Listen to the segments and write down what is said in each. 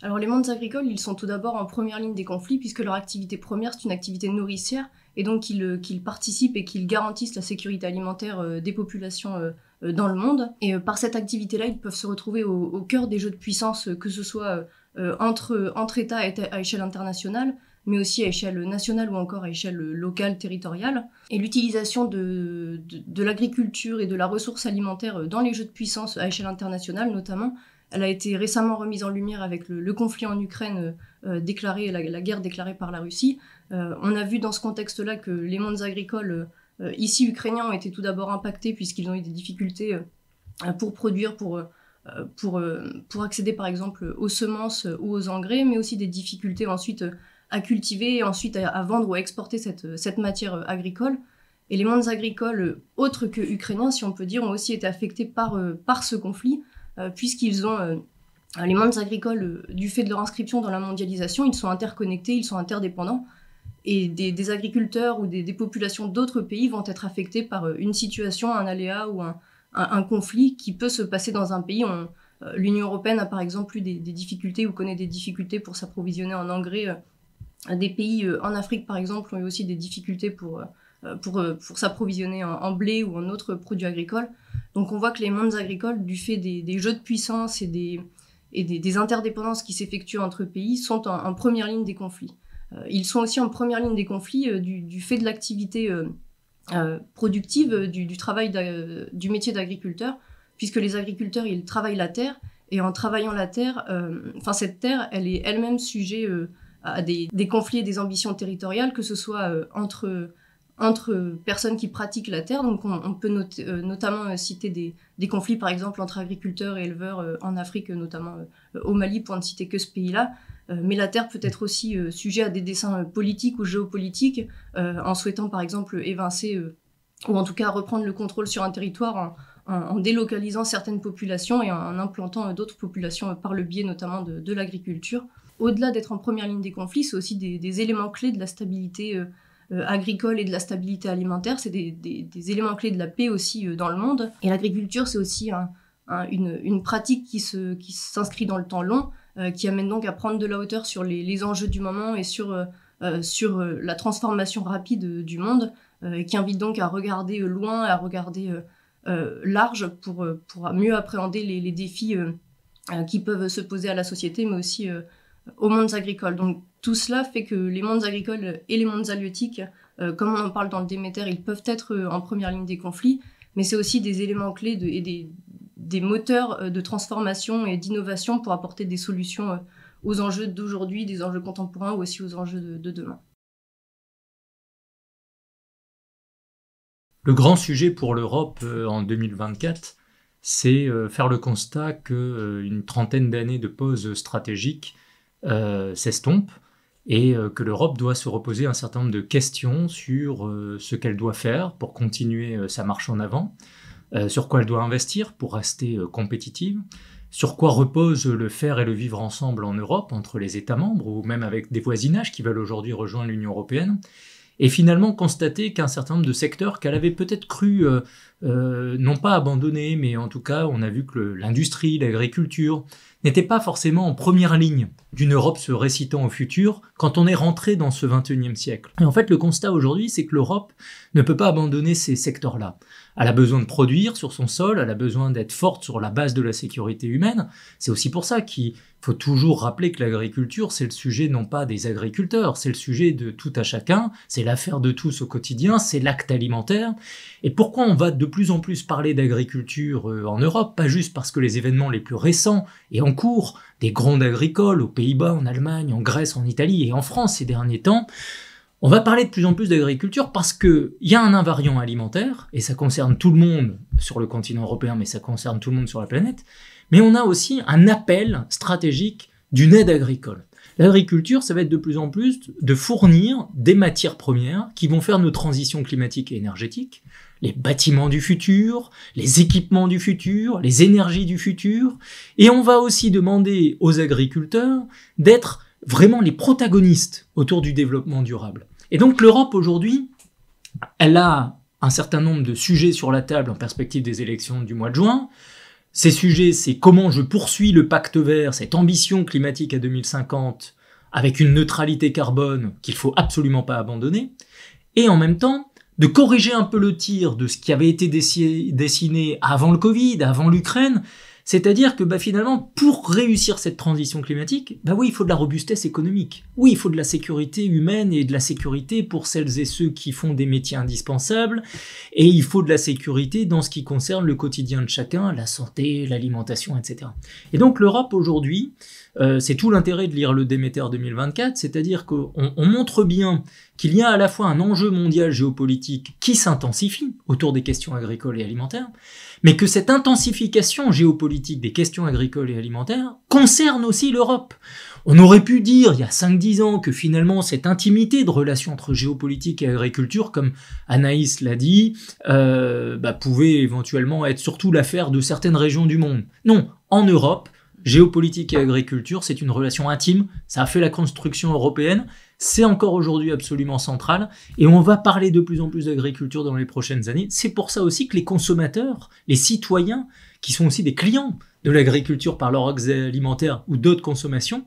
Alors les mondes agricoles, ils sont tout d'abord en première ligne des conflits puisque leur activité première, c'est une activité nourricière et donc qu'ils participent et qu'ils garantissent la sécurité alimentaire des populations dans le monde. Et par cette activité-là, ils peuvent se retrouver au cœur des jeux de puissance, que ce soit entre États à échelle internationale, mais aussi à échelle nationale ou encore à échelle locale, territoriale. Et l'utilisation de l'agriculture et de la ressource alimentaire dans les jeux de puissance à échelle internationale notamment, elle a été récemment remise en lumière avec le conflit en Ukraine déclaré, la guerre déclarée par la Russie. On a vu dans ce contexte-là que les mondes agricoles ici ukrainiens ont été tout d'abord impactés puisqu'ils ont eu des difficultés pour produire, pour accéder par exemple aux semences ou aux engrais, mais aussi des difficultés ensuite à cultiver et ensuite à vendre ou à exporter cette matière agricole. Et les mondes agricoles, autres que ukrainiens, si on peut dire, ont aussi été affectés par ce conflit, puisqu'ils ont les mondes agricoles, du fait de leur inscription dans la mondialisation, ils sont interconnectés, ils sont interdépendants, et des agriculteurs ou des populations d'autres pays vont être affectés par une situation, un aléa ou un conflit qui peut se passer dans un pays. L'Union européenne a par exemple eu des difficultés ou connaît des difficultés pour s'approvisionner en engrais. Des pays en Afrique par exemple ont eu aussi des difficultés pour s'approvisionner en blé ou en autres produits agricoles. Donc on voit que les mondes agricoles, du fait des jeux de puissance et des interdépendances qui s'effectuent entre pays, sont en première ligne des conflits. Ils sont aussi en première ligne des conflits du fait de l'activité productive, du travail du métier d'agriculteur, puisque les agriculteurs, ils travaillent la terre, et en travaillant la terre, cette terre, elle est elle-même sujet à des conflits et des ambitions territoriales, que ce soit entre personnes qui pratiquent la terre. Donc on peut notamment citer des conflits par exemple entre agriculteurs et éleveurs en Afrique, notamment au Mali, pour ne citer que ce pays-là. Mais la terre peut être aussi sujet à des desseins politiques ou géopolitiques, en souhaitant par exemple évincer ou en tout cas reprendre le contrôle sur un territoire en délocalisant certaines populations et en implantant d'autres populations par le biais notamment de l'agriculture. Au-delà d'être en première ligne des conflits, c'est aussi des éléments clés de la stabilité agricole et de la stabilité alimentaire. C'est des éléments clés de la paix aussi dans le monde. Et l'agriculture, c'est aussi une pratique qui s'inscrit dans le temps long, qui amène donc à prendre de la hauteur sur les enjeux du moment et sur la transformation rapide du monde, qui invite donc à regarder loin, à regarder large pour mieux appréhender les défis qui peuvent se poser à la société, mais aussi aux mondes agricoles. Donc tout cela fait que les mondes agricoles et les mondes halieutiques, comme on en parle dans le Déméter, ils peuvent être en première ligne des conflits, mais c'est aussi des éléments clés et des moteurs de transformation et d'innovation pour apporter des solutions aux enjeux d'aujourd'hui, des enjeux contemporains ou aussi aux enjeux de demain. Le grand sujet pour l'Europe en 2024, c'est faire le constat qu'une trentaine d'années de pause stratégique s'estompe et que l'Europe doit se reposer un certain nombre de questions sur ce qu'elle doit faire pour continuer sa marche en avant, sur quoi elle doit investir pour rester compétitive, sur quoi repose le faire et le vivre ensemble en Europe, entre les États membres ou même avec des voisinages qui veulent aujourd'hui rejoindre l'Union européenne, et finalement constater qu'un certain nombre de secteurs qu'elle avait peut-être cru non pas abandonnés, mais en tout cas on a vu que l'industrie, l'agriculture n'étaient pas forcément en première ligne d'une Europe se récitant au futur quand on est rentré dans ce XXIe siècle. Et en fait le constat aujourd'hui, c'est que l'Europe ne peut pas abandonner ces secteurs-là. Elle a besoin de produire sur son sol, elle a besoin d'être forte sur la base de la sécurité humaine. C'est aussi pour ça qu'il faut toujours rappeler que l'agriculture, c'est le sujet non pas des agriculteurs, c'est le sujet de tout à chacun, c'est l'affaire de tous au quotidien, c'est l'acte alimentaire. Et pourquoi on va de plus en plus parler d'agriculture en Europe? Pas juste parce que les événements les plus récents et en cours, des grondes agricoles aux Pays-Bas, en Allemagne, en Grèce, en Italie et en France ces derniers temps, on va parler de plus en plus d'agriculture parce qu'il y a un invariant alimentaire, et ça concerne tout le monde sur le continent européen, mais ça concerne tout le monde sur la planète, mais on a aussi un appel stratégique d'une aide agricole. L'agriculture, ça va être de plus en plus de fournir des matières premières qui vont faire nos transitions climatiques et énergétiques, les bâtiments du futur, les équipements du futur, les énergies du futur, et on va aussi demander aux agriculteurs d'être vraiment les protagonistes autour du développement durable. Et donc l'Europe aujourd'hui, Elle a un certain nombre de sujets sur la table en perspective des élections du mois de juin. Ces sujets, c'est comment je poursuis le pacte vert, cette ambition climatique à 2050, avec une neutralité carbone qu'il faut absolument pas abandonner, et en même temps, de corriger un peu le tir de ce qui avait été dessiné avant le Covid, avant l'Ukraine, c'est-à-dire que finalement, pour réussir cette transition climatique, oui, il faut de la robustesse économique. Oui, il faut de la sécurité humaine et de la sécurité pour celles et ceux qui font des métiers indispensables. Et il faut de la sécurité dans ce qui concerne le quotidien de chacun, la santé, l'alimentation, etc. Et donc l'Europe aujourd'hui, c'est tout l'intérêt de lire le Déméter 2024, c'est-à-dire qu'on montre bien qu'il y a à la fois un enjeu mondial géopolitique qui s'intensifie autour des questions agricoles et alimentaires, mais que cette intensification géopolitique des questions agricoles et alimentaires concerne aussi l'Europe. On aurait pu dire il y a 5-10 ans que finalement cette intimité de relation entre géopolitique et agriculture, comme Anaïs l'a dit, pouvait éventuellement être surtout l'affaire de certaines régions du monde. Non, en Europe, géopolitique et agriculture, c'est une relation intime, ça a fait la construction européenne, c'est encore aujourd'hui absolument central, et on va parler de plus en plus d'agriculture dans les prochaines années. C'est pour ça aussi que les consommateurs, les citoyens, qui sont aussi des clients de l'agriculture par leur accès alimentaire ou d'autres consommations,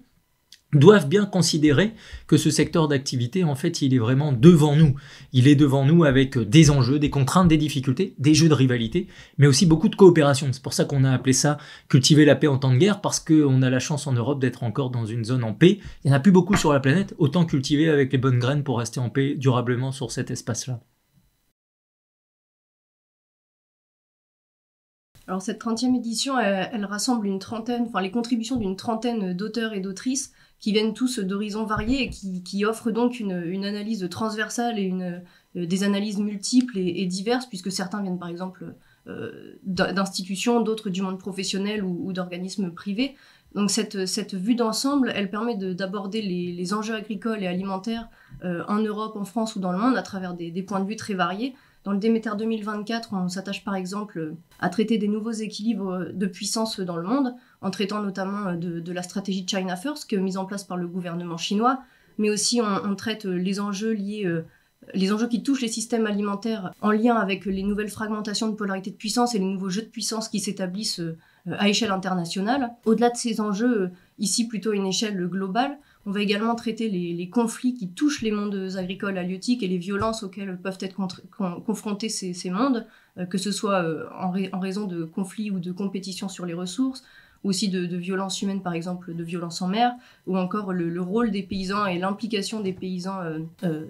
doivent bien considérer que ce secteur d'activité, en fait, il est vraiment devant nous. Il est devant nous avec des enjeux, des contraintes, des difficultés, des jeux de rivalité, mais aussi beaucoup de coopération. C'est pour ça qu'on a appelé ça « cultiver la paix en temps de guerre », parce qu'on a la chance en Europe d'être encore dans une zone en paix. Il n'y en a plus beaucoup sur la planète, autant cultiver avec les bonnes graines pour rester en paix durablement sur cet espace-là. Alors cette 30e édition, elle rassemble les contributions d'une trentaine d'auteurs et d'autrices qui viennent tous d'horizons variés et qui offrent donc une analyse transversale et des analyses multiples et diverses, puisque certains viennent par exemple d'institutions, d'autres du monde professionnel ou d'organismes privés. Donc cette vue d'ensemble, elle permet d'aborder les enjeux agricoles et alimentaires en Europe, en France ou dans le monde à travers des points de vue très variés. Dans le Déméter 2024, on s'attache par exemple à traiter des nouveaux équilibres de puissance dans le monde, en traitant notamment de la stratégie China First, qui est mise en place par le gouvernement chinois, mais aussi on traite les enjeux qui touchent les systèmes alimentaires en lien avec les nouvelles fragmentations de polarité de puissance et les nouveaux jeux de puissance qui s'établissent à échelle internationale. Au-delà de ces enjeux, ici plutôt à une échelle globale, on va également traiter les conflits qui touchent les mondes agricoles halieutiques et les violences auxquelles peuvent être confrontés ces mondes, que ce soit en raison de conflits ou de compétition sur les ressources, ou aussi de violences humaines, par exemple de violences en mer, ou encore le rôle des paysans et l'implication des paysans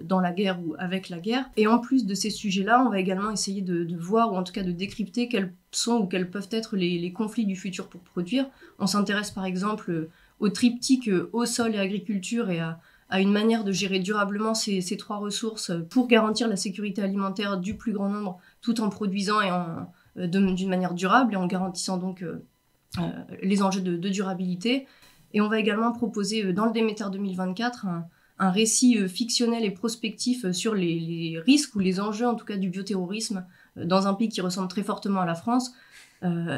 dans la guerre ou avec la guerre. Et en plus de ces sujets-là, on va également essayer de voir, ou en tout cas de décrypter quels sont ou quels peuvent être les conflits du futur pour produire. On s'intéresse par exemple au triptyque eau, sol et agriculture et à une manière de gérer durablement ces trois ressources pour garantir la sécurité alimentaire du plus grand nombre, tout en produisant d'une manière durable et en garantissant donc les enjeux de durabilité. Et on va également proposer dans le Déméter 2024 un récit fictionnel et prospectif sur les risques ou les enjeux en tout cas du bioterrorisme dans un pays qui ressemble très fortement à la France.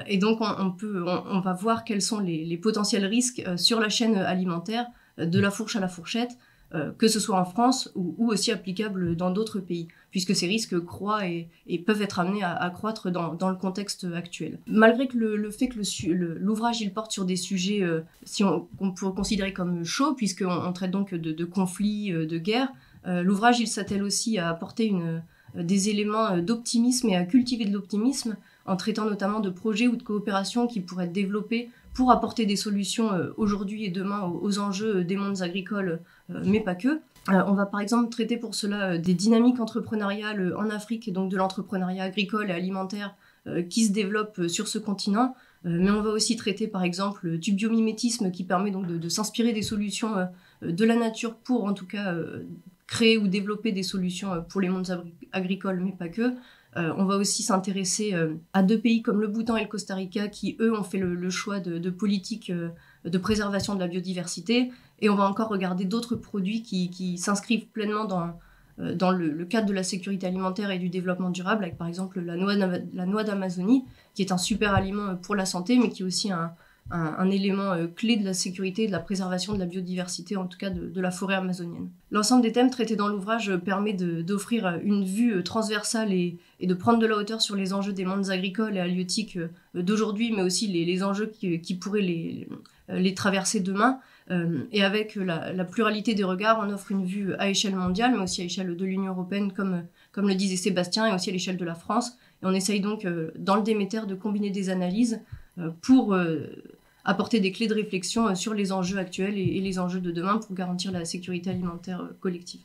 Et donc on va voir quels sont les potentiels risques sur la chaîne alimentaire, de la fourche à la fourchette, que ce soit en France ou aussi applicable dans d'autres pays, puisque ces risques croient et peuvent être amenés à croître dans le contexte actuel. Malgré que le fait que l'ouvrage il porte sur des sujets qu'on pourrait considérer comme chauds, puisqu'on traite donc de conflits, de guerres, l'ouvrage il s'attelle aussi à apporter des éléments d'optimisme et à cultiver de l'optimisme en traitant notamment de projets ou de coopérations qui pourraient être développés pour apporter des solutions aujourd'hui et demain aux enjeux des mondes agricoles, mais pas que. On va par exemple traiter pour cela des dynamiques entrepreneuriales en Afrique, et donc de l'entrepreneuriat agricole et alimentaire qui se développe sur ce continent. Mais on va aussi traiter par exemple du biomimétisme qui permet donc de s'inspirer des solutions de la nature pour en tout cas créer ou développer des solutions pour les mondes agricoles, mais pas que. On va aussi s'intéresser à deux pays comme le Bhoutan et le Costa Rica qui, eux, ont fait le choix de politiques de préservation de la biodiversité. Et on va encore regarder d'autres produits qui s'inscrivent pleinement dans le cadre de la sécurité alimentaire et du développement durable, avec par exemple la noix d'Amazonie, qui est un super aliment pour la santé, mais qui est aussi un élément clé de la sécurité et de la préservation de la biodiversité, en tout cas de la forêt amazonienne. L'ensemble des thèmes traités dans l'ouvrage permet d'offrir une vue transversale et de prendre de la hauteur sur les enjeux des mondes agricoles et halieutiques d'aujourd'hui, mais aussi les enjeux qui pourraient les traverser demain. Et avec la pluralité des regards, on offre une vue à échelle mondiale, mais aussi à échelle de l'Union européenne, comme le disait Sébastien, et aussi à l'échelle de la France. Et on essaye donc, dans le Déméter, de combiner des analyses pour apporter des clés de réflexion sur les enjeux actuels et les enjeux de demain pour garantir la sécurité alimentaire collective.